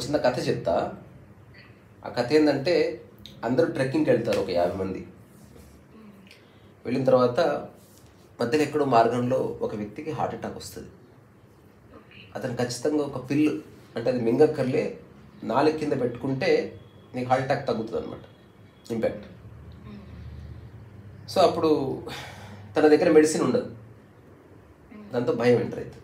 చిన్న కథ చెప్తా. ఆ కథ ఏంటంటే, అందరూ ట్రెక్కింగ్కి వెళ్తారు, ఒక 50 మంది. వెళ్ళిన తర్వాత మధ్యలో ఎక్కడో మార్గంలో ఒక వ్యక్తికి హార్ట్ అటాక్ వస్తుంది. అతను ఖచ్చితంగా ఒక పిల్లు, అంటే అది మింగక్కర్లే, నాలుగు కింద పెట్టుకుంటే నీకు హార్ట్ అటాక్ తగ్గుతుంది అనమాట, ఇంపాక్ట్. సో అప్పుడు తన దగ్గర మెడిసిన్ ఉండదు, దాంతో భయం ఎంటర్ అవుతుంది.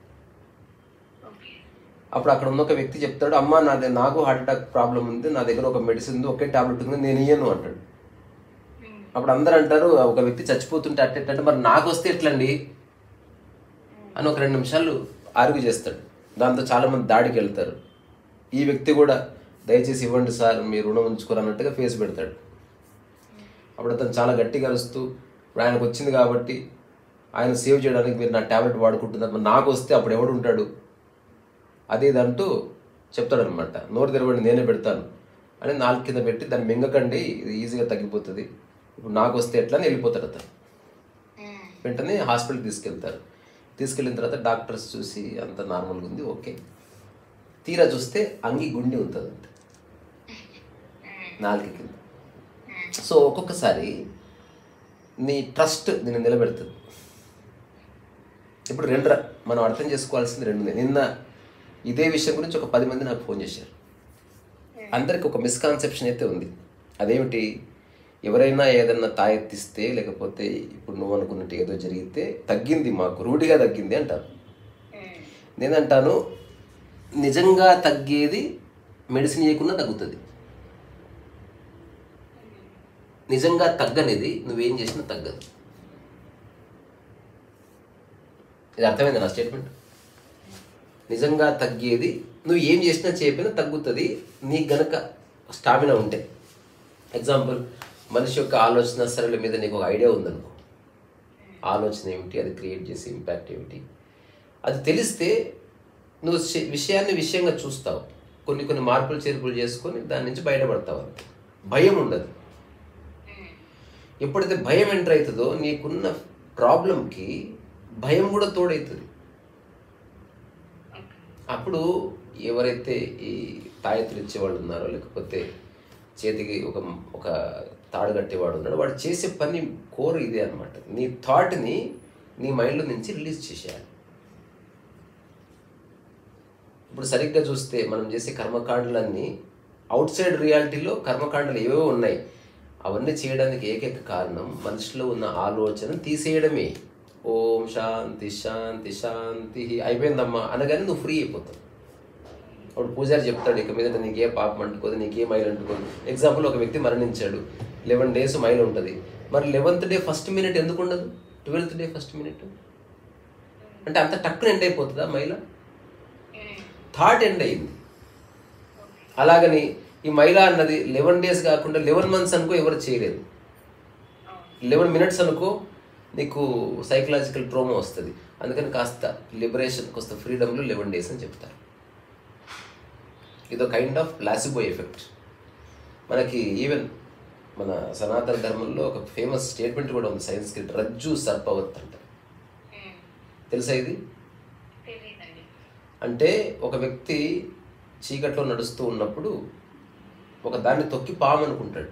అప్పుడు అక్కడ ఉన్న ఒక వ్యక్తి చెప్తాడు, అమ్మ నాకు హార్ట్ అటాక్ ప్రాబ్లం ఉంది, నా దగ్గర ఒక మెడిసిన్ ఉంది, ఒకే టాబ్లెట్ ఉంది, నేను ఇయ్యను అంటాడు. అప్పుడు అందరూ అంటారు, ఒక వ్యక్తి చచ్చిపోతుంటే అట్టేటంటే మరి నాకు వస్తే ఎట్లండి అని ఒక 2 నిమిషాలు ఆర్గ్యూ చేస్తాడు. దాంతో చాలామంది దాడికి వెళ్తారు. ఈ వ్యక్తి కూడా దయచేసి ఇవ్వండి సార్, మీ రుణం ఉంచుకోరు అన్నట్టుగా ఫేస్ పెడతాడు. అప్పుడు అతను చాలా గట్టిగా అరుస్తూ, ఇప్పుడు ఆయనకు వచ్చింది కాబట్టి ఆయన సేవ్ చేయడానికి మీరు నా ట్యాబ్లెట్ వాడుకుంటున్నారు, మరి నాకు వస్తే అప్పుడు ఎవడు ఉంటాడు అది ఇది అంటూ చెప్తాడనమాట. నోరు తెరవండి, నేనే పెడతాను అని నాలుగు కింద పెట్టి దాన్ని మింగకండి, ఇది ఈజీగా తగ్గిపోతుంది, ఇప్పుడు నాకు వస్తే ఎట్లా అని వెళ్ళిపోతాడు అతను. వెంటనే హాస్పిటల్కి తీసుకెళ్తారు. తీసుకెళ్ళిన తర్వాత డాక్టర్స్ చూసి అంత నార్మల్గా ఉంది, ఓకే. తీరా చూస్తే అంగి గుండి ఉంటుంది అంతే నాలుగు కింద. సో ఒక్కొక్కసారి నీ ట్రస్ట్ నేను నిలబెడుతుంది. ఇప్పుడు మనం అర్థం చేసుకోవాల్సింది 2. నిన్న ఇదే విషయం గురించి ఒక 10 మంది నాకు ఫోన్ చేశారు. అందరికి ఒక మిస్కాన్సెప్షన్ అయితే ఉంది. అదేమిటి, ఎవరైనా ఏదన్నా తాయెత్తిస్తే, లేకపోతే ఇప్పుడు నువ్వు అనుకున్నట్టు ఏదో జరిగితే తగ్గింది, మాకు రూఢిగా తగ్గింది అంటారు. నేనంటాను, నిజంగా తగ్గేది మెడిసిన్ చేయకుండా తగ్గుతుంది. నిజంగా తగ్గనేది నువ్వేం చేసినా తగ్గదు. ఇది అర్థమైంది నా స్టేట్మెంట్? నిజంగా తగ్గేది నువ్వు ఏం చేసినా చేయకపోయినా తగ్గుతుంది, నీకు గనక స్టామినా ఉంటే. ఎగ్జాంపుల్, మనిషి యొక్క ఆలోచన సరళ మీద నీకు ఒక ఐడియా ఉందనుకో, ఆలోచన ఏమిటి, అది క్రియేట్ చేసే ఇంపాక్ట్ ఏమిటి, అది తెలిస్తే నువ్వు విషయంగా చూస్తావు, కొన్ని మార్పులు చేర్పులు చేసుకొని దాని నుంచి బయటపడతావు. అంతే, భయం ఉండదు. ఎప్పుడైతే భయం ఎంటర్ అవుతుందో నీకున్న ప్రాబ్లంకి భయం కూడా తోడవుతుంది. అప్పుడు ఎవరైతే ఈ తాయెత్తులు ఇచ్చేవాళ్ళు ఉన్నారో, లేకపోతే చేతికి ఒక తాడు కట్టేవాడు ఉన్నాడు, వాడు చేసే పని కోర్ ఇదే అనమాట. నీ థాట్ని నీ మైండ్లో నుంచి రిలీజ్ చేసేయాలి. ఇప్పుడు సరిగ్గా చూస్తే మనం చేసే కర్మకాండలన్నీ అవుట్ సైడ్ రియాలిటీలో కర్మకాండలు ఏవేవో ఉన్నాయి, అవన్నీ చేయడానికి ఏకైక కారణం మనిషిలో ఉన్న ఆలోచన తీసేయడమే. ఓం శాంతి శాంతి శాంతి అయిపోయిందమ్మా అనగానే నువ్వు ఫ్రీ అయిపోతావు. అప్పుడు పూజారి చెప్తాడు, ఇక మీద నీకే పాపం అంటుకోదు, నీకే మైలు అంటుకోదు. ఎగ్జాంపుల్, ఒక వ్యక్తి మరణించాడు, 11 days మైలు ఉంటుంది. మరి 11th day 1st minute ఎందుకు ఉండదు, 12th day 1st minute? అంటే అంత టక్కున ఎండ్ అయిపోతుందా మైల? థాట్ ఎండ్ అయింది. అలాగని ఈ మైల అన్నది 11 days కాకుండా 11 months అనుకో, ఎవరు చేయలేదు. 11 minutes అనుకో, నీకు సైకలాజికల్ ట్రోమా వస్తుంది. అందుకని కాస్త లిబరేషన్, కాస్త ఫ్రీడమ్లో 11 days అని చెప్తారు. ఇదో కైండ్ ఆఫ్ ప్లాసిబో ఎఫెక్ట్. మనకి ఈవెన్ మన సనాతన ధర్మంలో ఒక ఫేమస్ స్టేట్మెంట్ కూడా ఉంది, సైన్స్కి, రజ్జు సర్పవత్ అంట. తెలుసా ఇది? అంటే ఒక వ్యక్తి చీకట్లో నడుస్తూ ఉన్నప్పుడు ఒక దాన్ని తొక్కి పాము అనుకుంటాడు,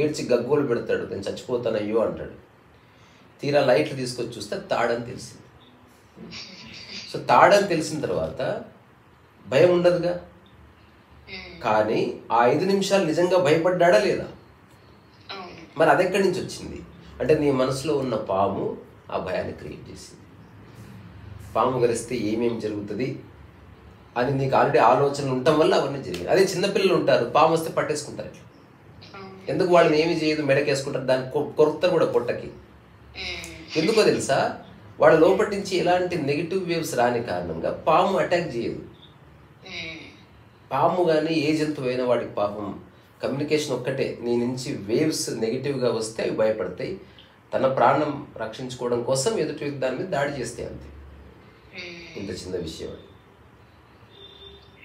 ఏడ్చి గగ్గోలు పెడతాడు, నేను చచ్చిపోతానయ్యో అంటాడు. తీరా లైట్లు తీసుకొచ్చి చూస్తే తాడని తెలిసింది. సో తాడని తెలిసిన తర్వాత భయం ఉండదుగా. కానీ ఆ 5 నిమిషాలు నిజంగా భయపడ్డాడా లేదా? మరి అది ఎక్కడి నుంచి వచ్చింది అంటే, నీ మనసులో ఉన్న పాము ఆ భయాన్ని క్రియేట్ చేసింది. పాము గరిస్తే ఏమేమి జరుగుతుంది అని నీకు ఆల్రెడీ ఆలోచనలు ఉండటం వల్ల అవన్నీ జరిగింది. అదే చిన్నపిల్లలు ఉంటారు, పాము వస్తే పట్టేసుకుంటారు. ఇట్లా ఎందుకు, వాళ్ళని ఏమి చేయదు, మెడకేసుకుంటారు, దాన్ని కొరుకుతారు కూడా పొట్టకి. ఎందుకో తెలుసా, వాళ్ళ లోపటి నుంచి ఎలాంటి నెగిటివ్ వేవ్స్ రాని కారణంగా పాము అటాక్ చేయదు. పాము కానీ ఏ జంతువు అయినా వాటికి పాపం కమ్యూనికేషన్ ఒక్కటే, నీ నుంచి వేవ్స్ నెగిటివ్గా వస్తే అవి భయపడతాయి, తన ప్రాణం రక్షించుకోవడం కోసం ఎదుటి దాని మీద దాడి చేస్తాయి. అంతే, ఇంత చిన్న విషయం.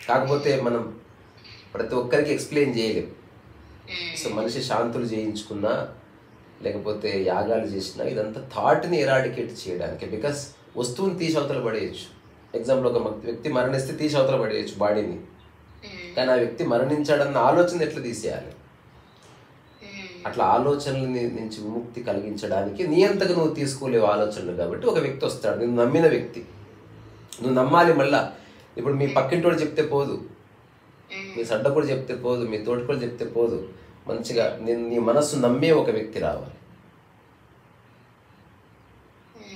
కాకపోతే మనం ప్రతి ఒక్కరికి ఎక్స్ప్లెయిన్ చేయలేం. సో మనిషి శాంతులు చేయించుకున్నా, లేకపోతే యాగాలు చేసినా, ఇదంతా థాట్ని ఎరాడికేట్ చేయడానికి. బికాస్ వస్తువుని తీసి అవతల పడేయచ్చు, ఎగ్జాంపుల్ ఒక వ్యక్తి మరణిస్తే తీసి అవతల పడేయచ్చు బాడీని, కానీ ఆ వ్యక్తి మరణించాడన్న ఆలోచన ఎట్లా తీసేయాలి? అట్లా ఆలోచనల నుంచి విముక్తి కలిగించడానికి నీ అంతగా నువ్వు తీసుకోలేవు ఆలోచనలు. కాబట్టి ఒక వ్యక్తి వస్తాడు, నేను నమ్మిన వ్యక్తి, నువ్వు నమ్మాలి. మళ్ళా ఇప్పుడు మీ పక్కింటోడు చెప్తే పోదు, మీ సడ్డకుడు చెప్తే పోదు, మీ తోటికోడు చెప్తే పోదు. మంచిగా నేను నీ మనస్సు నమ్మే ఒక వ్యక్తి రావాలి,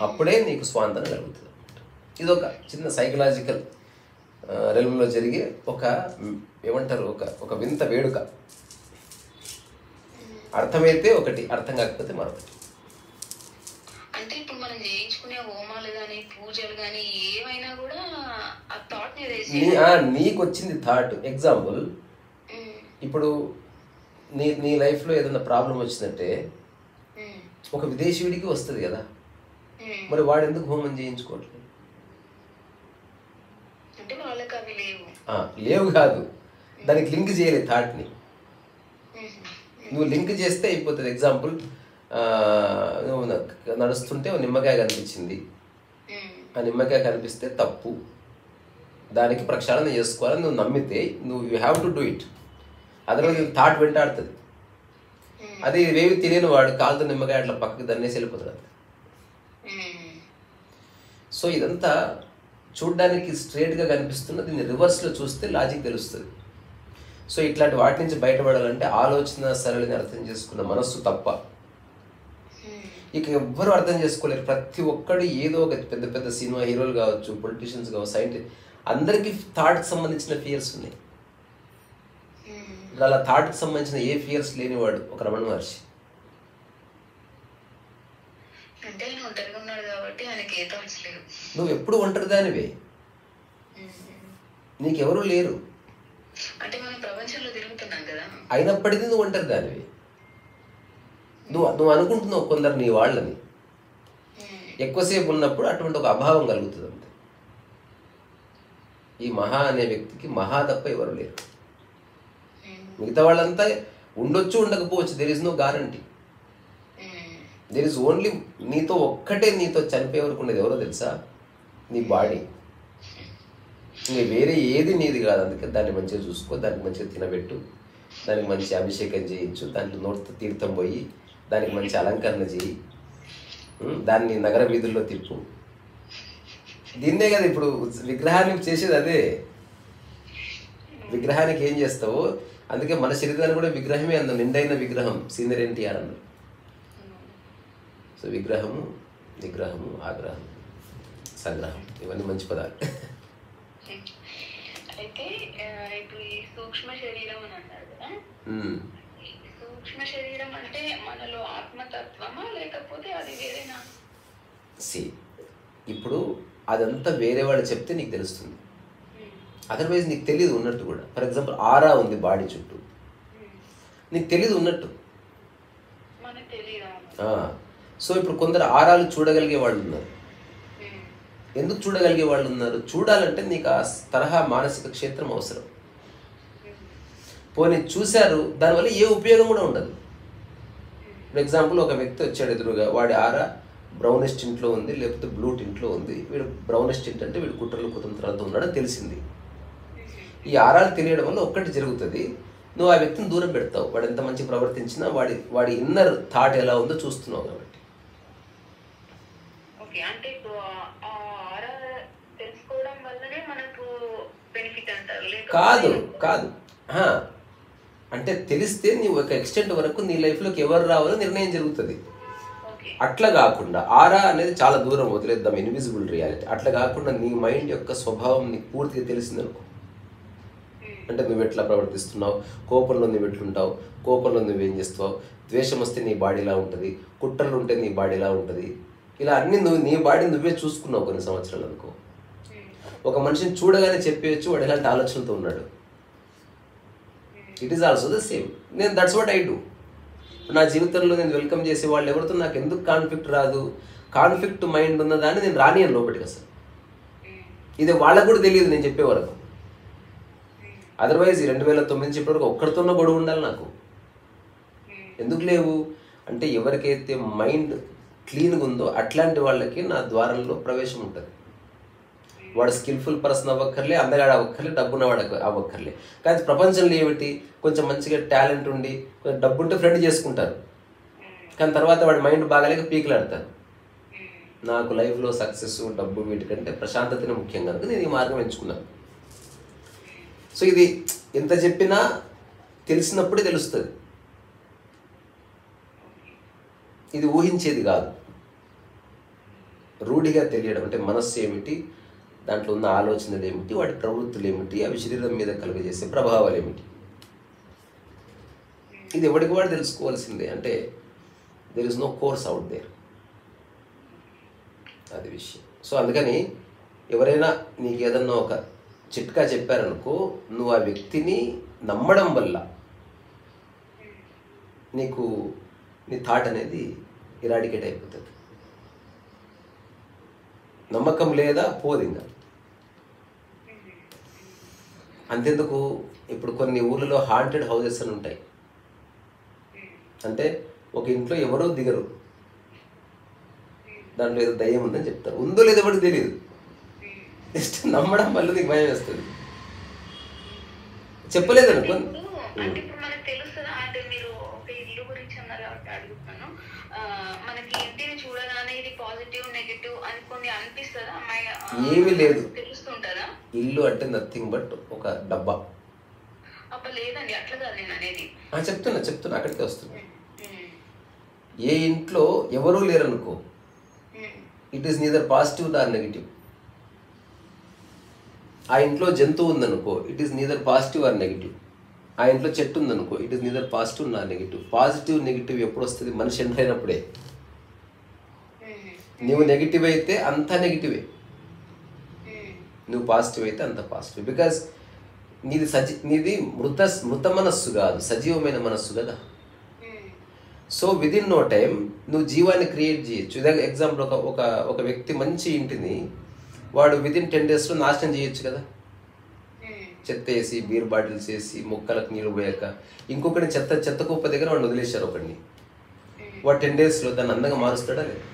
అప్పుడే నీకు స్వాంతన కలుగుతుంది. ఇది ఒక చిన్న సైకలాజికల్ రెల్మ్లో జరిగే ఒక ఏమంటారు ఒక వింత వేడుక. అర్థమైతే ఒకటి, అర్థం కాకపోతే మరొకటి. అంటే ఇప్పుడు మనం చేయించుకునే హోమాలు కానీ పూజలు కానీ ఏమైనా కూడా ఆ థాట్ నీకు వచ్చింది థాట్. ఎగ్జాంపుల్ ఇప్పుడు నీ లైఫ్లో ఏదైనా ప్రాబ్లం వచ్చిందంటే ఒక విదేశీయుడికి వస్తుంది కదా, మరి వాడు ఎందుకు హోమం చేయించుకోవట్లేదు? అంటే వాళ్ళకి అవి లేవు కాదు, దానికి లింక్ చేయలేదు థాట్ని. నువ్వు లింక్ చేస్తే అయిపోతుంది. ఎగ్జాంపుల్ నువ్వు నడుస్తుంటే ఒక నిమ్మకాయ కనిపించింది, ఆ నిమ్మకాయ కనిపిస్తే తప్పు, దానికి ప్రక్షాళన చేసుకోవాలని నువ్వు నమ్మితే నువ్వు you have to do it. Otherwise thought వెంటాడుతుంది. అది ఇవేవి తెలియని వాడు కాలుతో నిమ్మకాయ అట్లా పక్కకి దన్నేసి వెళ్ళిపోతాడు. సో ఇదంతా చూడ్డానికి స్ట్రేట్గా కనిపిస్తున్న దీన్ని రివర్స్లో చూస్తే లాజిక్ తెలుస్తుంది. సో ఇట్లాంటి వాటి నుంచి బయటపడాలంటే ఆలోచన సరళిని అర్థం చేసుకున్న మనస్సు తప్ప ఇక ఎవ్వరూ అర్థం చేసుకోలేరు. ప్రతి ఒక్కడు ఏదో ఒక పెద్ద పెద్ద సినిమా హీరోలు కావచ్చు, పొలిటీషియన్స్ కావచ్చు, సైంటిస్ట్, అందరికీ థాట్కి సంబంధించిన ఫియర్స్ ఉన్నాయి. అలా థాట్కి సంబంధించిన ఏ ఫియర్స్ లేనివాడు ఒక రమణ మహర్షి. నువ్వు ఎప్పుడు ఒంటరిదానివే, నీకెవరూ లేరు. అయినప్పటికీ నువ్వు ఒంటరిదానివే. నువ్వు అనుకుంటున్నావు కొందరు నీ వాళ్ళని. ఎక్కువసేపు ఉన్నప్పుడు అటువంటి ఒక అభావం కలుగుతుంది అంతే. ఈ మహా అనే వ్యక్తికి మహా తప్ప ఎవరు లేరు. మిగతా వాళ్ళంతా ఉండొచ్చు, ఉండకపోవచ్చు. There is no guarantee. There is only నీతో ఒక్కటే, నీతో చనిపోయే వరకు ఉండేది ఎవరో తెలుసా? నీ బాడీ. ఇంకా వేరే ఏది నీది కాదు. అందుకే దాన్ని మంచిగా చూసుకో, దానికి మంచిగా తినబెట్టు, దానికి మంచి అభిషేకం చేయించు, దాంట్లో నోటితో తీర్థం పోయి దానికి మంచి అలంకరణ చేయి, దాన్ని నగర వీధుల్లో తిప్పు. దీన్నే కదా ఇప్పుడు విగ్రహానికి చేసేది అదే. విగ్రహానికి ఏం చేస్తావు? అందుకే మన శరీరాన్ని కూడా విగ్రహమే అందం, నిండైన విగ్రహం. సీనియర్ ఎన్టీఆర్ అన్నారు. సో విగ్రహము, నిగ్రహము, ఆగ్రహం, సంగ్రహం, ఇవన్నీ మంచి పదాలు. అయితే ఇప్పుడు ఈ సూక్ష్మ శరీరం అని అన్నారు కదా, సూక్ష్మ శరీరం అంటే మనలో ఆత్మతత్వమా లేకపోతే అది వేరేనా? ఇప్పుడు అదంతా వేరే వాళ్ళు చెప్తే నీకు తెలుస్తుంది, అదర్వైజ్ నీకు తెలియదు ఉన్నట్టు కూడా. ఫర్ ఎగ్జాంపుల్ ఆరా ఉంది బాడీ చుట్టూ, నీకు తెలియదు ఉన్నట్టు. సో ఇప్పుడు కొందరు ఆరాలు చూడగలిగే వాళ్ళు ఉన్నారు. ఎందుకు చూడగలిగే వాళ్ళు ఉన్నారు? చూడాలంటే నీకు ఆ తరహా మానసిక క్షేత్రం అవసరం. పోనీ చూశారు, దానివల్ల ఏ ఉపయోగం కూడా ఉండదు. ఫర్ ఎగ్జాంపుల్ ఒక వ్యక్తి వచ్చాడు ఎదురుగా, వాడి ఆరా బ్రౌనిష్ టింట్లో ఉంది, లేకపోతే బ్లూ టింట్లో ఉంది. వీడు బ్రౌనిష్ టింట్ అంటే వీడు కుట్రలు కుతంత్రాలతో ఉన్నాడని తెలిసింది. ఈ ఆరాలు తెలియడం వల్ల ఒక్కటి జరుగుతుంది, నువ్వు ఆ వ్యక్తిని దూరం పెడతావు. వాడు ఎంత మంచి ప్రవర్తించినా వాడి ఇన్నర్ థాట్ ఎలా ఉందో చూస్తున్నావు కాబట్టి. కాదు కాదు అంటే తెలిస్తే నీవు ఒక ఎక్స్టెంట్ వరకు నీ లైఫ్లోకి ఎవరు రావాలో నిర్ణయం జరుగుతుంది. అట్లా కాకుండా ఆరా అనేది చాలా దూరం వదిలేద్దాం, ఇన్విజిబుల్ రియాలిటీ. అట్లా కాకుండా నీ మైండ్ యొక్క స్వభావం నీకు పూర్తిగా తెలిసిందనుకో. అంటే నువ్వు ఎట్లా ప్రవర్తిస్తున్నావు, కోపంలో నువ్వు ఎట్లుంటావు, కోపంలో నువ్వేం చేస్తావు, ద్వేషం వస్తే నీ బాడీ ఎలా ఉంటుంది, కుట్రలు ఉంటే నీ బాడీ ఎలా ఉంటుంది, ఇలా అన్నీ నీ బాడీ నువ్వే చూసుకున్నావు కొన్ని సంవత్సరాలు అనుకో. ఒక మనిషిని చూడగానే చెప్పేయచ్చు వాడు ఎలాంటి ఆలోచనలతో ఉన్నాడు. It is also the same. That's what I do. నా జీవితంలో నేను వెల్కమ్ చేసే వాళ్ళు ఎవరితో నాకు ఎందుకు కాన్ఫ్లిక్ట్ రాదు, కాన్ఫ్లిక్ట్ మైండ్ ఉన్నదాన్ని నేను రానియను లోపలికి అసలు. ఇది వాళ్ళకు కూడా తెలియదు నేను చెప్పే వరకు. అదర్వైజ్ 2009 చెప్పే వరకు ఒక్కడితోన్న గొడవ ఉండాలి నాకు. ఎందుకు లేవు అంటే ఎవరికైతే మైండ్ క్లీన్గా ఉందో అట్లాంటి వాళ్ళకి నా ద్వారంలో ప్రవేశం ఉంటుంది. వాడు స్కిల్ఫుల్ పర్సన్ అవ్వక్కర్లే, అందగాడు అవ్వక్కర్లే, డబ్బున్నవాడు అవ్వక్కర్లే. కానీ ప్రపంచంలో ఏమిటి, కొంచెం మంచిగా టాలెంట్ ఉండి కొంచెం డబ్బు ఉంటే ఫ్రెండ్ చేసుకుంటారు, కానీ తర్వాత వాడి మైండ్ బాగాలేక పీకులాడతారు. నాకు లైఫ్లో సక్సెస్, డబ్బు వీటికంటే ప్రశాంతతనే ముఖ్యం కనుక నేను ఈ మార్గం ఎంచుకున్నాను. సో ఇది ఎంత చెప్పినా తెలిసినప్పుడే తెలుస్తుంది, ఇది ఊహించేది కాదు. రూఢిగా తెలియడం అంటే మనస్సు ఏమిటి, దాంట్లో ఉన్న ఆలోచనలు ఏమిటి, వాటి ప్రవృత్తులు ఏమిటి, అవి శరీరం మీద కలుగజేసే ప్రభావాలు ఏమిటి, ఇది ఎవరికి వాడు తెలుసుకోవాల్సిందే. అంటే there is no course out there, అది విషయం. సో అందుకని ఎవరైనా నీకు ఏదన్నా ఒక చిట్కా చెప్పారనుకో, నువ్వు ఆ వ్యక్తిని నమ్మడం వల్ల నీకు నీ థాట్ అనేది ఇరాడికేట్ అయిపోతుంది. నమ్మకం లేదా పోదింగా. అంతెందుకు, ఇప్పుడు కొన్ని ఊళ్ళలో హాంటెడ్ హౌసెస్ అని ఉంటాయి. అంటే ఒక ఇంట్లో ఎవరో దిగరు, దాంట్లో ఏదో దయ్యం ఉందని చెప్తారు. ఉందో లేదో ఎవరికి తెలియదు, జస్ట్ నమ్మడం వల్ల నీకు భయం వేస్తుంది. చెప్పలేదు అనుకో. అంటే ఇప్పుడు మనకు తెలుస్తుందా, అంటే మీరు ఒక ఇల్లు గురించి అన్నారు కాబట్టి అడుగుతాను, మనకి ఇంటిని చూడగానే ఇది పాజిటివ్ నెగటివ్ అని కొన్ని అనిపిస్తుందా? ఏమీ లేదు, తెలుస్తుంటారా? ఇల్లు అంటే నథింగ్ బట్ ఒక డబ్బా. అబ్బా లేదండి, అట్లా కాదు నేను అనేది. చెప్తున్నా అక్కడికి వస్తున్నా. ఏ ఇంట్లో ఎవరూ లేరనుకో, it is neither positive Nar negative. ఆ ఇంట్లో జంతువు ఉందనుకో, it is neither positive or negative. ఆ ఇంట్లో చెట్టు ఉందనుకో, it is neither positive Nar negative. Positive negative ఎప్పుడు వస్తుంది? మనిషి ఎంటర్ అయినప్పుడే. నువ్వు నెగిటివ్ అయితే అంతా నెగిటివే, నువ్వు పాజిటివ్ అయితే అంత పాజిటివ్. బికాజ్ నీది మృత మనస్సు కాదు, సజీవమైన మనస్సు కదా. సో విదిన్ నో టైం నువ్వు జీవాన్ని క్రియేట్ చేయొచ్చు. ఇదే ఎగ్జాంపుల్, ఒక వ్యక్తి మంచి ఇంటిని వాడు విదిన్ 10 daysలో నాశనం చేయొచ్చు కదా. చెత్త వేసి, బీర్ బాటిల్స్ వేసి, మొక్కలకు నీళ్ళు పోయాక, ఇంకొకటి చెత్త కుప్ప దగ్గర వాడిని వదిలేశారు ఒకడిని, వాడు 10 daysలో దాన్ని అందంగా మారుస్తాడా లేదు?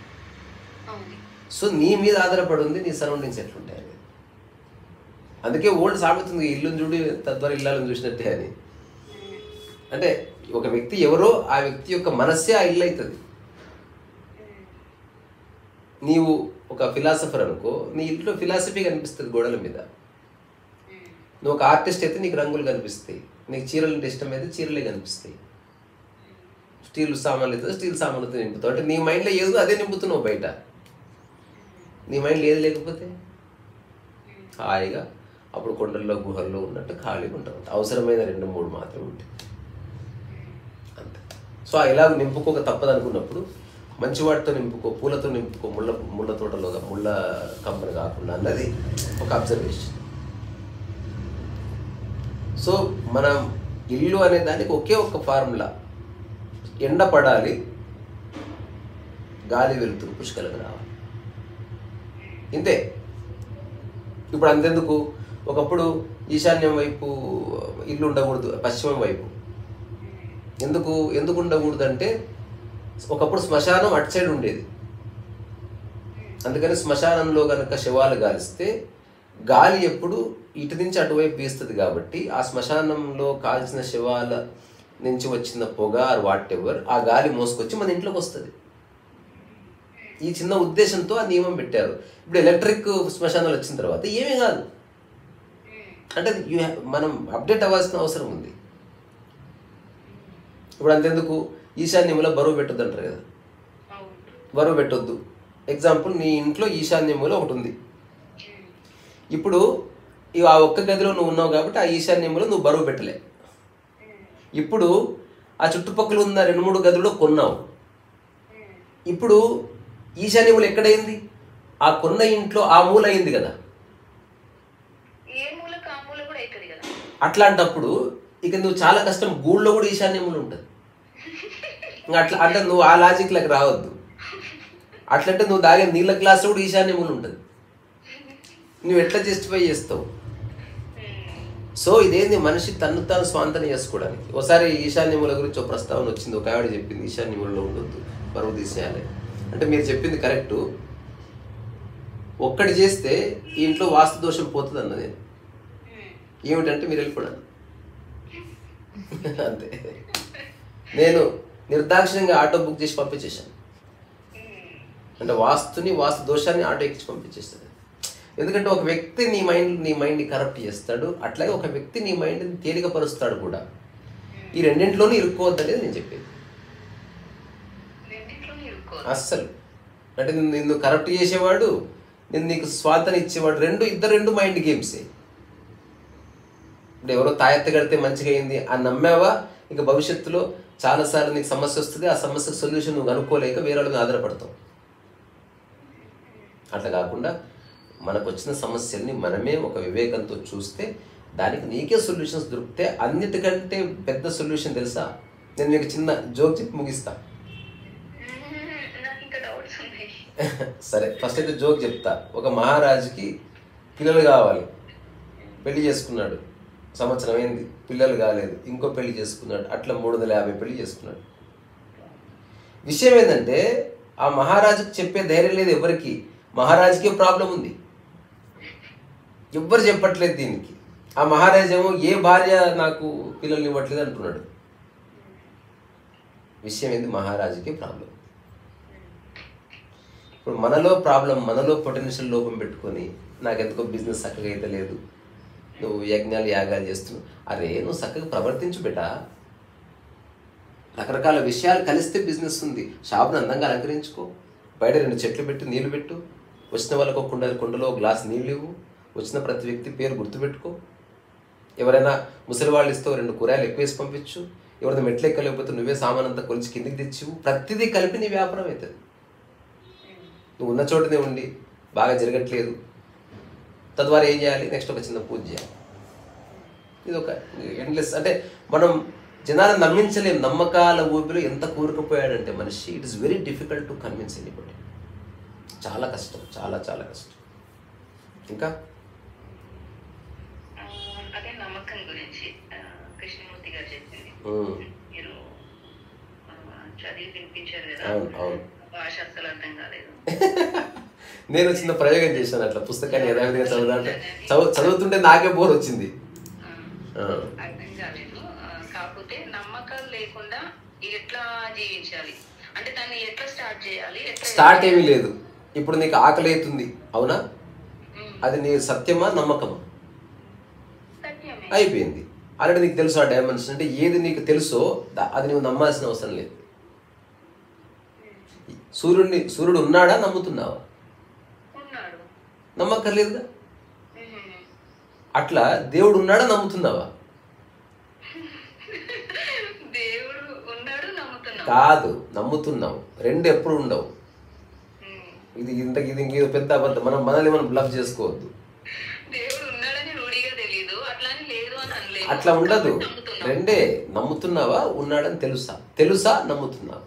సో నీ మీద ఆధారపడి ఉంది నీ సరౌండింగ్స్ ఎట్లుంటాయి అనేది. అందుకే ఓల్డ్ సాగుతుంది, ఇల్లుని చూడి తద్వారా ఇల్లాలను చూసినట్టే అని. అంటే ఒక వ్యక్తి ఎవరో, ఆ వ్యక్తి యొక్క మనస్సే ఆ ఇల్లు అవుతుంది. నీవు ఒక ఫిలాసఫర్ అనుకో, నీ ఇంట్లో ఫిలాసఫీ కనిపిస్తుంది గోడల మీద. నువ్వు ఒక ఆర్టిస్ట్ అయితే నీకు రంగులు కనిపిస్తాయి, నీకు చీరలు అంటే ఇష్టం అయితే చీరలే కనిపిస్తాయి. స్టీల్ సామాన్లు అయితే స్టీల్ సామాన్లతో నింపుతావు. అంటే నీ మైండ్లో ఏదో అదే నింపుతున్నావు బయట. నీ మైండ్లో ఏది లేకపోతే హాయిగా అప్పుడు కొండల్లో గుహల్లో ఉన్నట్టు ఖాళీగా ఉంటావు. అవసరమైన 2-3 మాత్రం ఉంటాయి అంతే. సో ఇలా నింపుకోక తప్పదు అనుకున్నప్పుడు మంచి వాటితో నింపుకో, పూలతో నింపుకో, ముళ్ళ తోటలోగా ముళ్ళ కంపెనీ కాకుండా అన్నది ఒక అబ్జర్వేషన్. సో మనం ఇల్లు అనే దానికి ఒకే ఒక ఫార్ములా, ఎండ పడాలి, గాలి వెలుతురు పుష్కలకు రావాలి, ఇంతే. ఇప్పుడు అంతెందుకు, ఒకప్పుడు ఈశాన్యం వైపు ఇల్లు ఉండకూడదు, పశ్చిమం వైపు. ఎందుకు ఉండకూడదు అంటే ఒకప్పుడు శ్మశానం అటు సైడ్ ఉండేది. అందుకని శ్మశానంలో కనుక శవాలు గాలిస్తే గాలి ఎప్పుడు ఇటు నుంచి అటువైపు వీస్తుంది. కాబట్టి ఆ శ్మశానంలో కాల్చిన శవాల నుంచి వచ్చిన పొగ ఆర్ వాట్ ఎవర్ ఆ గాలి మోసుకొచ్చి మన ఇంట్లోకి వస్తుంది. ఈ చిన్న ఉద్దేశంతో ఆ నియమం పెట్టారు. ఇప్పుడు ఎలక్ట్రిక్ శ్మశానాలు వచ్చిన తర్వాత ఏమీ కాదు. అంటే మనం అప్డేట్ అవ్వాల్సిన అవసరం ఉంది. ఇప్పుడు అంతెందుకు, ఈశాన్యంలో బరువు పెట్టొద్దు అంటారు కదా, బరువు పెట్టొద్దు. ఎగ్జాంపుల్, నీ ఇంట్లో ఈశాన్యంలో ఒకటి ఉంది. ఇప్పుడు ఆ ఒక్క గదిలో నువ్వు ఉన్నావు కాబట్టి ఆ ఈశాన్యంలో నువ్వు బరువు పెట్టలే. ఇప్పుడు ఆ చుట్టుపక్కల ఉన్న 2-3 గదులు కొన్నావు. ఇప్పుడు ఈశాన్యంలో ఎక్కడైంది? ఆ కొన్న ఇంట్లో ఆ మూల అయింది కదా. అట్లాంటప్పుడు ఇక నువ్వు చాలా కష్టం, గూళ్ళో కూడా ఈశాన్యములు ఉంటుంది. అట్లా అంటే నువ్వు ఆ లాజిక్లకు రావద్దు. అట్లంటే నువ్వు తాగే నీళ్ళ గ్లాస్ కూడా ఈశాన్యములు ఉంటుంది. నువ్వు ఎట్లా జస్టిఫై చేస్తావు? సో ఇదేంది, మనిషి తను తాను స్వాంతన చేసుకోవడానికి. ఒకసారి ఈశాన్యముల గురించి ఒక ప్రస్తావన వచ్చింది. ఒక ఆవిడ చెప్పింది ఈశాన్యములలో ఉండొద్దు, బరువు తీసేయాలి. అంటే మీరు చెప్పింది కరెక్టు. ఒక్కటి చేస్తే ఈ ఇంట్లో వాస్తు దోషం పోతుంది అన్న నేను. ఏమిటంటే మీరు వెళ్ళిపోయాను అంతే. నేను నిర్దాక్షిణ్యంగా ఆటో బుక్ చేసి పంపించేశాను. అంటే వాస్తు దోషాన్ని ఆటో ఎక్కించి పంపించేస్తాడు. ఎందుకంటే ఒక వ్యక్తి నీ మైండ్ని కరప్ట్ చేస్తాడు, అట్లాగే ఒక వ్యక్తి నీ మైండ్ని తేలికపరుస్తాడు కూడా. ఈ రెండింటిలోనూ ఇరుక్కోవద్దనేది నేను చెప్పేది. అస్సలు అంటే నిన్ను కరప్ట్ చేసేవాడు, నేను నీకు స్వాతని ఇచ్చేవాడు, ఇద్దరు మైండ్ గేమ్సే. ఇప్పుడు ఎవరో తాయెత్త కడితే మంచిగా అయింది అని నమ్మావా, ఇక భవిష్యత్తులో చాలాసార్లు నీకు సమస్య వస్తుంది, ఆ సమస్యకు సొల్యూషన్ నువ్వు అనుకోలేక వేరే వాళ్ళ మీద ఆధారపడతావు. అట్లా కాకుండా మనకు వచ్చిన సమస్యల్ని మనమే ఒక వివేకంతో చూస్తే దానికి నీకే సొల్యూషన్స్ దొరికితే, అన్నిటికంటే పెద్ద సొల్యూషన్ తెలుసా? నేను మీకు చిన్న జోక్ చెప్పి ముగిస్తా. సరే, ఫస్ట్ అయితే జోక్ చెప్తా. ఒక మహారాజుకి పిల్లలు కావాలి, పెళ్లి చేసుకున్నాడు, సంవత్సరం అయింది, పిల్లలు కాలేదు, ఇంకో పెళ్లి చేసుకున్నాడు, అట్లా 350 పెళ్లి చేసుకున్నాడు. విషయం ఏంటంటే ఆ మహారాజుకి చెప్పే ధైర్యం లేదు ఎవరికి. మహారాజుకే ప్రాబ్లం ఉంది, ఎవ్వరు చెప్పట్లేదు దీనికి. ఆ మహారాజు ఏమో ఏ భార్య నాకు పిల్లల్ని ఇవ్వట్లేదు అంటున్నాడు. విషయం ఏంది, మహారాజుకే ప్రాబ్లం. ఇప్పుడు మనలో ప్రాబ్లం, మనలో పొటెన్షియల్ లోపం పెట్టుకొని నాకెందుకో బిజినెస్ చక్కగా అయితే లేదు, నువ్వు యజ్ఞాలు యాగాలు చేస్తున్నావు. అరే నువ్వు చక్కగా ప్రవర్తించు బెటా. రకరకాల విషయాలు కలిస్తే బిజినెస్ ఉంది. షాప్ను అందంగా అలంకరించుకో, బయట 2 చెట్లు పెట్టు, నీళ్లు పెట్టు, వచ్చిన వాళ్ళకు ఒక కుండలో గ్లాస్ నీళ్ళు ఇవ్వు, వచ్చిన ప్రతి వ్యక్తి పేరు గుర్తుపెట్టుకో. ఎవరైనా ముసలి వాళ్ళు ఇస్తే 2 కూరగాయలు ఎక్కువ వేసి పంపించు. ఎవరైనా మెట్లు ఎక్కలేకపోతే నువ్వే సామాన్ అంతా కొలిచి కిందికి తెచ్చివు. ప్రతిదీ కలిపి నీ వ్యాపారం అవుతుంది. నువ్వు ఉన్న చోటనే ఉండి బాగా జరగట్లేదు, తద్వారా ఏం చేయాలి, నెక్స్ట్ ఒక చిన్న పూజ చేయాలి. ఇది ఒక ఎండ్లెస్. అంటే మనం జనాలను నమ్మించలేం. నమ్మకాల ఊపిలో ఎంత కూరుకుపోయాడంటే మనిషి, it is very difficult to convince anybody. చాలా కష్టం, చాలా చాలా కష్టం. ఇంకా అదే నమ్మకం గురించి కృష్ణమూర్తి గారు చెప్పింది. మీరు చదివి వినిపించారు కదా, భాష అసలు అర్థం కాలేదు. నేను చిన్న ప్రయోగం చేశాను అట్లా, పుస్తకాన్ని యథావిధిగా చదువుతుంటే చదువుతుంటే నాకే బోర్ వచ్చింది. అర్థం కాలేదు. కాకపోతే నమ్మకాలు లేకుండా ఎట్లా జీవించాలి అంటే దాన్ని ఎట్లా స్టార్ట్ చేయాలి? స్టార్ట్ ఏమీ లేదు. ఇప్పుడు నీకు ఆకలి అవుతుంది, అవునా? అది నీ సత్యమా నమ్మకమా? అయిపోయింది. ఆల్రెడీ నీకు తెలుసు ఆ డైమెన్షన్. అంటే ఏది నీకు తెలుసో అది నువ్వు నమ్మాల్సిన అవసరం లేదు. సూర్యుడు ఉన్నాడా నమ్ముతున్నావా? నమ్మక్కర్లేదుగా. అట్లా దేవుడు ఉన్నాడా నమ్ముతున్నావా? కాదు, నమ్ముతున్నావు. 2 ఎప్పుడు ఉండవు. ఇది పెద్ద అబద్ధం. మనల్ని మనం బ్లఫ్ చేసుకోవద్దు. అట్లా ఉండదు. 2 నమ్ముతున్నావా, ఉన్నాడని తెలుసా నమ్ముతున్నావా?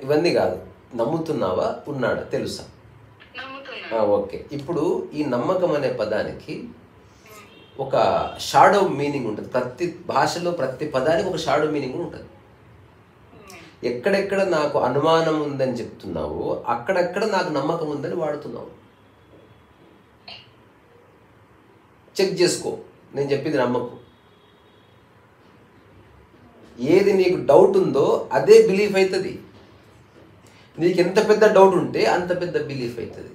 ఇవన్నీ కాదు. నమ్ముతున్నావా, ఉన్నాడా, తెలుసా? ఓకే. ఇప్పుడు ఈ నమ్మకం అనే పదానికి ఒక షాడో మీనింగ్ ఉంటుంది. ప్రతి భాషలో ప్రతి పదానికి ఒక షాడో మీనింగ్ ఉంటుంది. ఎక్కడెక్కడ నాకు అనుమానం ఉందని చెప్తున్నావో అక్కడెక్కడ నాకు నమ్మకం ఉందని వాడుతున్నావు. చెక్ చేసుకో. నేను చెప్పింది నమ్మకు. ఏది నీకు డౌట్ ఉందో అదే బిలీఫ్ అవుతుంది. నీకు ఎంత పెద్ద డౌట్ ఉంటే అంత పెద్ద బిలీఫ్ అవుతుంది.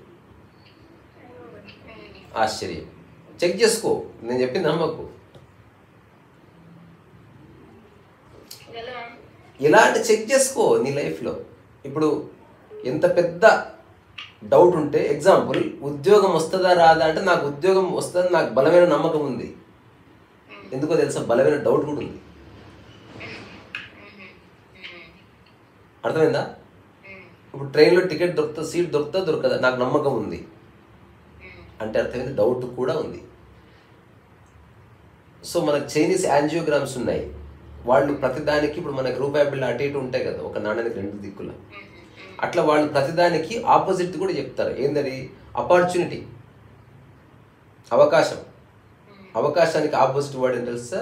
ఆశ్చర్యం. చెక్ చేసుకో. నేను చెప్పింది నమ్మకు. ఎలా అంటే చెక్ చేసుకో నీ లైఫ్లో. ఇప్పుడు ఎంత పెద్ద డౌట్ ఉంటే, ఎగ్జాంపుల్ ఉద్యోగం వస్తుందా రాదా అంటే, నాకు ఉద్యోగం వస్తుందని నాకు బలమైన నమ్మకం ఉంది. ఎందుకో తెలుసా? బలమైన డౌట్ కూడా ఉంది. అర్థమైందా? ఇప్పుడు ట్రైన్లో టికెట్ దొరుకుతా, సీట్ దొరకదా నాకు నమ్మకం ఉంది అంటే అర్థమైంది, డౌట్ కూడా ఉంది. సో మనకు చైనీస్ యాంజియోగ్రామ్స్ ఉన్నాయి. వాళ్ళు ప్రతిదానికి, ఇప్పుడు మనకి రూపాయి బిళ్ళ అటు ఇటు ఉంటాయి కదా, ఒక నాణ్యానికి 2 దిక్కుల, అట్లా వాళ్ళు ప్రతిదానికి ఆపోజిట్ కూడా చెప్తారు. ఏంటది? ఆపర్చునిటీ, అవకాశం. అవకాశానికి ఆపోజిట్ వర్డ్ ఏం తెలుసా?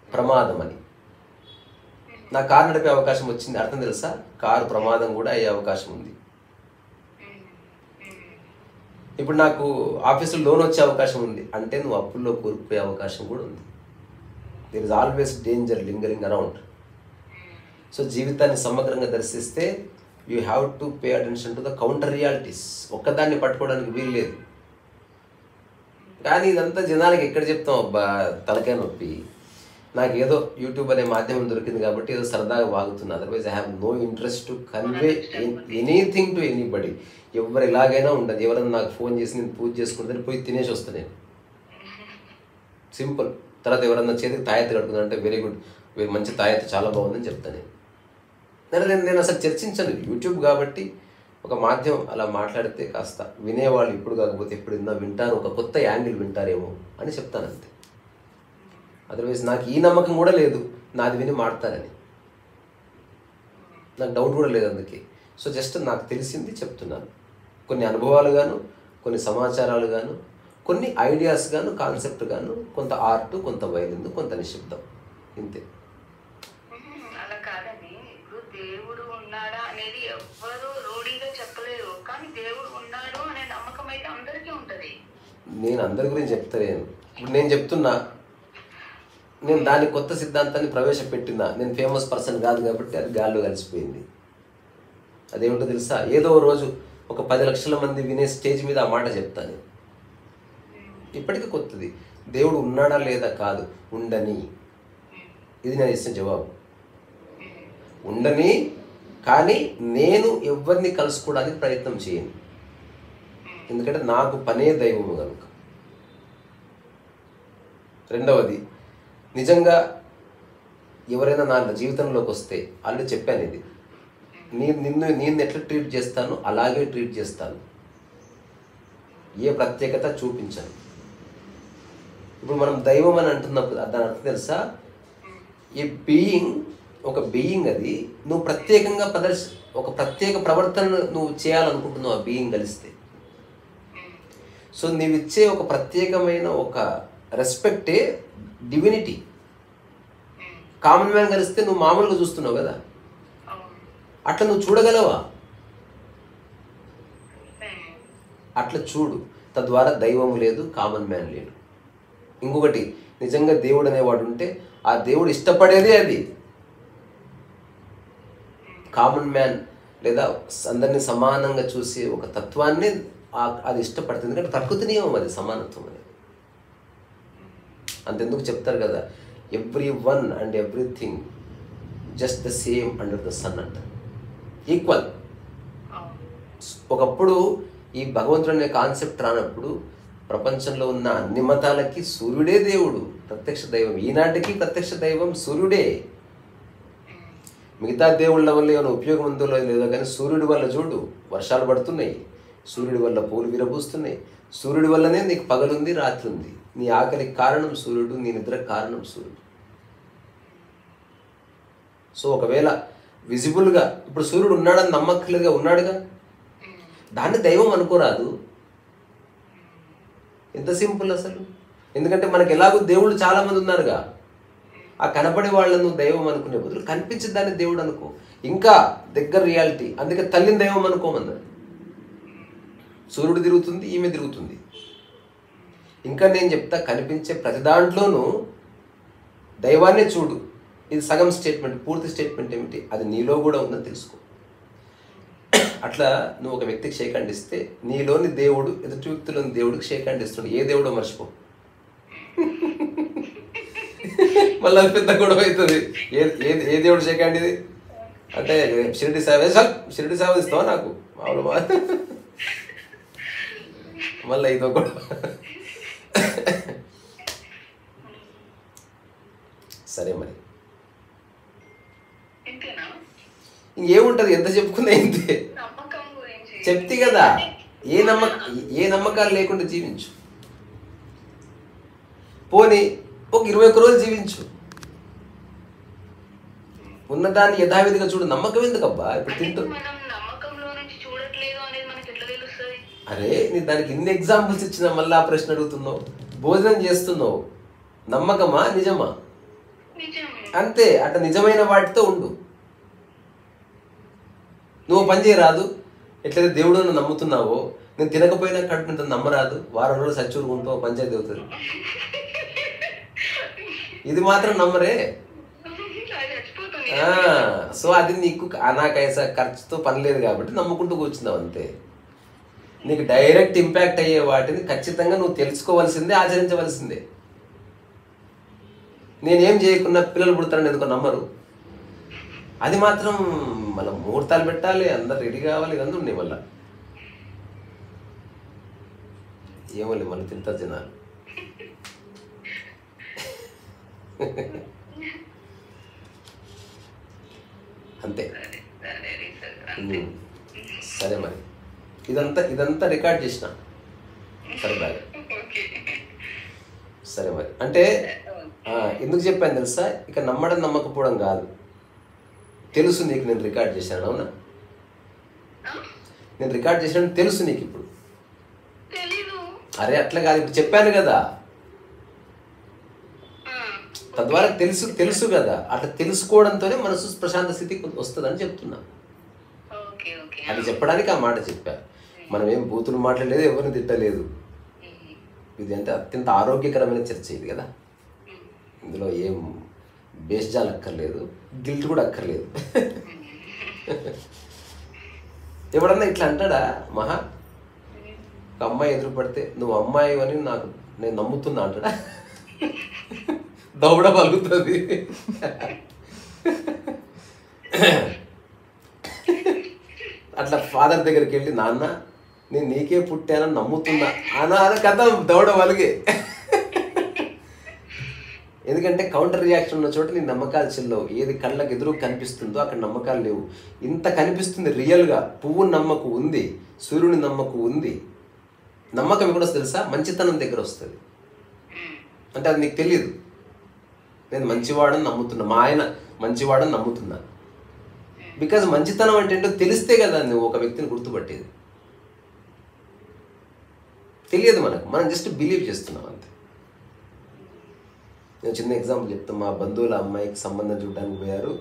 ప్రమాదం అని. నా కారు నడిపే అవకాశం వచ్చింది, అర్థం తెలుసా? కారు ప్రమాదం కూడా అయ్యే అవకాశం ఉంది. ఇప్పుడు నాకు ఆఫీసులో లోన్ వచ్చే అవకాశం ఉంది అంటే నువ్వు అప్పుల్లో కూరుకుపోయే అవకాశం కూడా ఉంది. There is always danger lingering around. So జీవితాన్ని సమగ్రంగా దర్శిస్తే you have to pay attention to the counter realities. ఒక్కదాన్ని పట్టుకోవడానికి వీలు లేదు. కానీ ఇదంతా జనాలకి ఎక్కడ చెప్తాం అబ్బా, తలకాయ నొప్పి. నాకు ఏదో యూట్యూబ్ అనే మాధ్యమం దొరికింది కాబట్టి ఏదో సరదాగా వాగుతున్నా. Otherwise I have no interest to convey anything to anybody. ఎవరు ఎలాగైనా ఉండదు. ఎవరైనా నాకు ఫోన్ చేసి నేను పూజ చేసుకుంటే పోయి తినేసి వస్తాను నేను, సింపుల్. తర్వాత ఎవరన్నా చేతికి తాయెత్తు కట్టుకుందంటే వెరీ గుడ్, మంచి తాయెత్తు చాలా బాగుందని చెప్తాను నేను అసలు చర్చించను. యూట్యూబ్ కాబట్టి ఒక మాధ్యమం అలా మాట్లాడితే కాస్త వినేవాళ్ళు ఇప్పుడు కాకపోతే ఎప్పుడు వింటారు, ఒక కొత్త యాంగిల్ వింటారేమో అని చెప్తాను అంతే. అదర్వైజ్ నాకు ఈ నమ్మకం కూడా లేదు నాది విని మాడతారని, నాకు డౌట్ కూడా లేదు అందుకే. సో జస్ట్ నాకు తెలిసింది చెప్తున్నాను. కొన్ని అనుభవాలు గాను, కొన్ని సమాచారాలు గాను, కొన్ని ఐడియాస్ గాను, కాన్సెప్ట్ గాను, కొంత ఆర్ట్, కొంత వైలిన్, కొంత నిశ్శబ్దం, ఇంతే. అలా కాదండి, ఇప్పుడు దేవుడు ఉన్నాడా అనేది ఎవ్వరు రూఢిగా చెప్పలేరు, కానీ దేవుడు ఉన్నాడు అనే నమ్మకం అయితే అందరికీ ఉంటది. నేను అందరి గురించి చెప్తలేను. ఇప్పుడు నేను చెప్తున్నా, నేను దాని కొత్త సిద్ధాంతాన్ని ప్రవేశపెట్టినా. నేను ఫేమస్ పర్సన్ కాదు కాబట్టి అది గాల్లో కలిసిపోయింది. అదేమిటో తెలుసా? ఏదో రోజు ఒక 10 లక్షల మంది వినే స్టేజ్ మీద ఆ మాట చెప్తాను. ఇప్పటికీ కొత్తది. దేవుడు ఉన్నాడా లేదా కాదు, ఉండని. ఇది నేను ఇచ్చిన జవాబు. ఉండని, కానీ నేను ఎవరిని కలుసుకోవడానికి ప్రయత్నం చేయను. ఎందుకంటే నాకు పనే దైవము కనుక. రెండవది, నిజంగా ఎవరైనా నా జీవితంలోకి వస్తే ఆల్రెడీ చెప్పాను ఇది, నేను ఎట్లా ట్రీట్ చేస్తానో అలాగే ట్రీట్ చేస్తాను. ఏ ప్రత్యేకత చూపించాను. ఇప్పుడు మనం దైవం అని అంటున్నప్పుడు దాని అర్థం తెలుసా? ఈ బీయింగ్, ఒక బీయింగ్, అది నువ్వు ప్రత్యేకంగా ఒక ప్రత్యేక ప్రవర్తన నువ్వు చేయాలనుకుంటున్నావు ఆ బీయింగ్ కలిస్తే. సో నీవిచ్చే ఒక ప్రత్యేకమైన ఒక రెస్పెక్టే డివినిటీ. కామన్ మ్యాన్ కలిస్తే నువ్వు మామూలుగా చూస్తున్నావు కదా, అట్లా నువ్వు చూడగలవా? అట్లా చూడు. తద్వారా దైవం లేదు, కామన్ మ్యాన్ లేడు. ఇంకొకటి, నిజంగా దేవుడు అనేవాడు ఉంటే ఆ దేవుడు ఇష్టపడేదే అది. కామన్ మ్యాన్ లేదా అందరినీ సమానంగా చూసే ఒక తత్వాన్ని అది ఇష్టపడుతుంది. ఎందుకంటే ప్రకృతి నియమం అది, సమానత్వం అనేది. అంతెందుకు చెప్తారు కదా, everyone and everything just the same under the sun అంటారు, ఈక్వల్. ఒకప్పుడు ఈ భగవంతుడు అనే కాన్సెప్ట్ రానప్పుడు ప్రపంచంలో ఉన్న అన్ని మతాలకి సూర్యుడే దేవుడు, ప్రత్యక్ష దైవం. ఈనాటికి ప్రత్యక్ష దైవం సూర్యుడే. మిగతా దేవుళ్ళ వల్ల ఏమైనా ఉపయోగం ఉందో లేదో కానీ సూర్యుడి వల్ల చూడు వర్షాలు పడుతున్నాయి, సూర్యుడి వల్ల పూలు విరబూస్తున్నాయి, సూర్యుడి వల్లనే నీకు పగలుంది, రాత్రి ఉంది. నీ ఆకలికి కారణం సూర్యుడు, నీ నిద్రకు కారణం సూర్యుడు. సో ఒకవేళ విజిబుల్గా ఇప్పుడు సూర్యుడు ఉన్నాడని నమ్మక్కలేదుగా, ఉన్నాడుగా, దాన్ని దైవం అనుకోరాదు. ఎంత సింపుల్ అసలు. ఎందుకంటే మనకి ఎలాగో దేవుళ్ళు చాలామంది ఉన్నారుగా, ఆ కనపడే వాళ్ళను దైవం అనుకునే బదులు కనిపించే దాన్ని దేవుడు అనుకో, ఇంకా దగ్గర రియాలిటీ. అందుకే తల్లిని దైవం అనుకోమన్నారు. సూర్యుడు తిరుగుతుంది, ఈమె తిరుగుతుంది. ఇంకా నేను చెప్తా, కనిపించే ప్రతి దాంట్లోనూ దైవాన్నే చూడు. ఇది సగం స్టేట్మెంట్. పూర్తి స్టేట్మెంట్ ఏమిటి? అది నీలో కూడా ఉందని తెలుసుకో. అట్లా నువ్వు ఒక వ్యక్తికి షేక్ హ్యాండ్ ఇస్తే నీలోని దేవుడు ఎదుటి వ్యక్తిలోని దేవుడికి షేక్ హ్యాండ్ ఇస్తుండే. ఏ దేవుడో మర్చిపో, మళ్ళీ పెద్ద గొడవ అవుతుంది. ఏ దేవుడు షేక్ హ్యాండ్ ఇది అంటే షిరిడి సేవ, షిరిడి సేవ ఇస్తావా నాకు మామూలు, మళ్ళీ ఇదో గొడవ. సరే మరి ఇంకేముంటది, ఎంత చెప్పుకున్నా ఇంతే. చెప్తే కదా, ఏ నమ్మకాలు లేకుండా జీవించు. పోనీ ఒక 21 రోజులు జీవించు, ఉన్నదాన్ని యథావిధిగా చూడు. నమ్మకం ఎందుకబ్బా? ఇప్పుడు తింటూ అరే నీ దానికి ఇన్ని ఎగ్జాంపుల్స్ ఇచ్చినా మళ్ళీ ఆ ప్రశ్న అడుగుతున్నావు. భోజనం చేస్తున్నావు, నమ్మకమా నిజమా? అంతే. అట్లా నిజమైన వాటితో ఉండు. నువ్వు పని చేయరాదు, ఎట్లయితే దేవుడు నన్ను నమ్ముతున్నావో నేను తినకపోయినా కడుపు ఇంత నమ్మరాదు, వారం రోజులు సచ్చూరు ఉంటావు, పంచాయతీ అవుతుంది. ఇది మాత్రం నమ్మరే. సో అది నీకు అనాకైసా ఖర్చుతో పని లేదు కాబట్టి నమ్ముకుంటూ కూర్చున్నావు అంతే. నీకు డైరెక్ట్ ఇంపాక్ట్ అయ్యే వాటిని ఖచ్చితంగా నువ్వు తెలుసుకోవాల్సిందే, ఆచరించవలసిందే. నేనేం చేయకున్నా పిల్లలు పుడతారని ఎందుకో నమ్మరు. అది మాత్రం మనం ముహూర్తాలు పెట్టాలి, అందరు రెడీ కావాలి, ఇదంతా ఉండే మళ్ళా ఏమో మళ్ళీ తింటారు జనాలు. అంతే. సరే మరి ఇదంతా రికార్డ్ చేసిన. సరే బాగా. సరే మరి అంటే ఎందుకు చెప్పాను తెలుసా, ఇక నమ్మడం నమ్మకపోవడం కాదు, తెలుసు నీకు నేను రికార్డ్ చేశాను. అవునా, నేను రికార్డ్ చేశాను తెలుసు నీకు ఇప్పుడు. అరే అట్లా కాదు, ఇప్పుడు చెప్పాను కదా, తద్వారా తెలుసు కదా. అట్లా తెలుసుకోవడంతోనే మనసు ప్రశాంత స్థితికి వస్తుందని చెప్తున్నా. అది చెప్పడానికి ఆ మాట చెప్పా. మనం ఏం బూతులు మాట్లాడలేదు, ఎవరిని తిట్టలేదు. ఇది అంటే అత్యంత ఆరోగ్యకరమైన చర్చ ఇది కదా. ఇందులో ఏం బేస్జాలు అక్కర్లేదు, గిల్ట్ కూడా అక్కర్లేదు. ఎవడన్నా ఇట్లా అంటాడా మహా? ఒక అమ్మాయి ఎదురు పడితే నువ్వు అమ్మాయి అని నేను నమ్ముతున్నా అంటాడా? దౌడ పలుకుతుంది. అట్లా ఫాదర్ దగ్గరికి వెళ్ళి నాన్న నేను నీకే పుట్టానని నమ్ముతున్నా అన్న కథ దౌడ వలిగే. ఎందుకంటే కౌంటర్ రియాక్షన్ ఉన్న చోట నీ నమ్మకాలు చెల్లవు. ఏది కళ్ళకి ఎదురు కనిపిస్తుందో అక్కడ నమ్మకాలు లేవు. ఇంత కనిపిస్తుంది రియల్గా. పువ్వుని నమ్మకం ఉంది, సూర్యుని నమ్మకం ఉంది. నమ్మకం ఎక్కడ వస్తుంది తెలుసా? మంచితనం దగ్గర వస్తుంది. అంటే అది నీకు తెలియదు. నేను మంచివాడని నమ్ముతున్నా, మా ఆయన మంచివాడని నమ్ముతున్నా. బికాజ్ మంచితనం అంటే ఏంటో తెలిస్తే కదా నువ్వు ఒక వ్యక్తిని గుర్తుపట్టేది. తెలియదు మనకు, మనం జస్ట్ బిలీవ్ చేస్తున్నాం అంతే. నేను చిన్న ఎగ్జాంపుల్ చెప్తాను. మా బంధువుల అమ్మాయికి సంబంధం చూడడానికి పోయారు.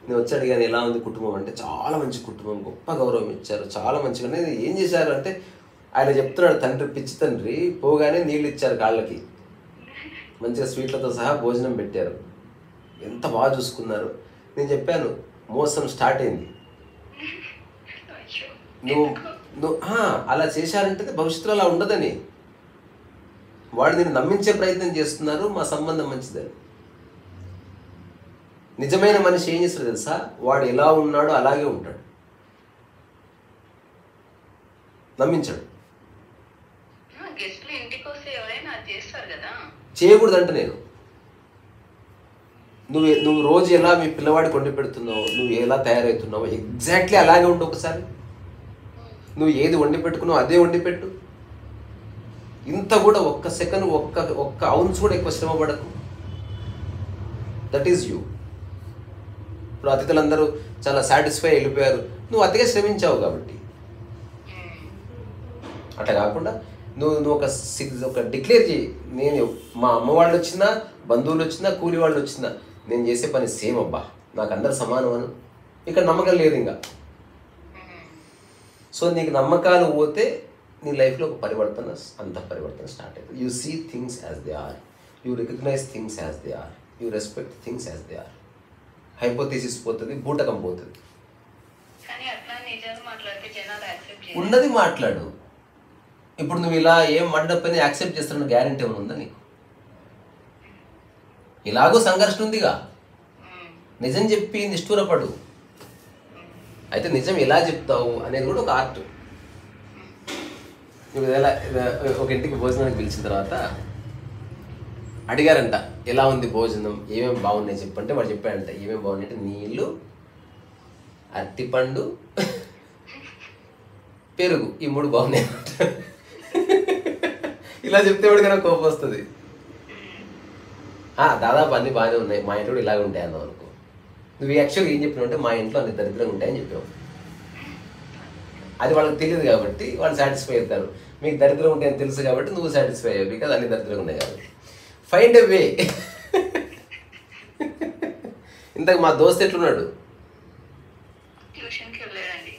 నేను వచ్చి అడిగాను ఎలా ఉంది కుటుంబం అంటే, చాలా మంచి కుటుంబం, గొప్ప గౌరవం ఇచ్చారు, చాలా మంచిగా. ఏం చేశారు అంటే ఆయన చెప్తున్నాడు, తండ్రి పిచ్చి తండ్రి, పోగానే నీళ్ళు ఇచ్చారు కాళ్ళకి, మంచిగా స్వీట్లతో సహా భోజనం పెట్టారు, ఎంత బాగా చూసుకున్నారు. నేను చెప్పాను మోసం స్టార్ట్ అయింది. నువ్వు అలా చేశారంటే భవిష్యత్తులో అలా ఉండదని. వాడు నేను నమ్మించే ప్రయత్నం చేస్తున్నారు మా సంబంధం మంచిదని. నిజమైన మనిషి ఏం చేస్తాడు తెలుసా? వాడు ఎలా ఉన్నాడో అలాగే ఉంటాడు, నమ్మించాడు. చేయకూడదంట నేను. నువ్వు రోజు ఎలా మీ పిల్లవాడికి వండి పెడుతున్నావు, నువ్వు ఎలా తయారవుతున్నావు ఎగ్జాక్ట్లీ అలాగే ఉండు. ఒకసారి నువ్వు ఏది వండి పెట్టుకున్నావు అదే వండి పెట్టు. ఇంత కూడా ఒక్క సెకండ్ ఒక్క అవున్స్ కూడా ఎక్కువ శ్రమ పడకు. That is you. ఇప్పుడు అతిథులందరూ చాలా సాటిస్ఫై వెళ్ళిపోయారు, నువ్వు అతిగా శ్రమించావు కాబట్టి. అట్లా కాకుండా నువ్వు ఒక డిక్లేర్ చేయి. నేను మా అమ్మ వాళ్ళు వచ్చినా, బంధువులు వచ్చినా, కూలి వాళ్ళు వచ్చినా నేను చేసే పని సేమ్ అబ్బా, నాకు అందరు సమానం అను. ఇక్కడ నమ్మకం లేదు ఇంకా. సో నీకు నమ్మకాలు పోతే నీ లైఫ్లో ఒక పరివర్తన స్టార్ట్ అవుతుంది. You see things as they are, you recognize things as they are, you respect things as they are. Hypothesis పోతుంది, బూటకం పోతుంది. ఉన్నది మాట్లాడు. ఇప్పుడు నువ్వు ఇలా ఏం మండపని యాక్సెప్ట్ చేస్తున్న గ్యారెంటీ ఏమైనా ఉందా నీకు? ఇలాగో సంఘర్షణ ఉందిగా. నిజం చెప్పి నిష్ఠూరపడు. అయితే నిజం ఎలా చెప్తావు అనేది కూడా ఒక ఆర్ట్. ఇప్పుడు ఎలా ఒక ఇంటికి భోజనానికి పిలిచిన తర్వాత అడిగారంట ఎలా ఉంది భోజనం, ఏమేమి బాగున్నాయి చెప్పంటే వాడు చెప్పాడంట ఏమేమి బాగున్నాయి అంటే నీళ్ళు, అరటిపండు, పెరుగు, ఈ 3 బాగున్నాయి. ఇలా చెప్తే వాడికైనా కోపం వస్తుంది. దాదాపు అన్ని బాగానే ఉన్నాయి, మా ఇంట్లో కూడా ఇలాగ ఉంటాయి అన్నావు అనుకో. నువ్వు యాక్చువల్గా ఏం చెప్పినావు అంటే మా ఇంట్లో అన్ని దరిద్రంగా ఉంటాయని చెప్పావు. అది వాళ్ళకి తెలియదు కాబట్టి వాళ్ళు సాటిస్ఫై అవుతారు. మీకు దరిద్రం ఉంటాయని తెలుసు కాబట్టి నువ్వు సాటిస్ఫై అయ్యావు, బికాజ్ అన్ని దరిద్రంగా ఉన్నాయి కాబట్టి. ఫైండ్ ఎ వే. ఇంతకు మా దోస్త్ ఎట్లున్నాడు? ట్యూషన్కి వెళ్ళాడండి.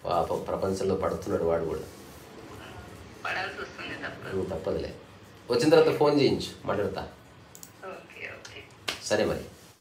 పాపం ప్రపంచంలో పడుతున్నాడు వాడు కూడా. పడాల్సి వస్తుంది, తప్పదులే. వచ్చిన తర్వాత ఫోన్ చేయించు, మాట్లాడతా. ఓకే ఓకే సరే మరి.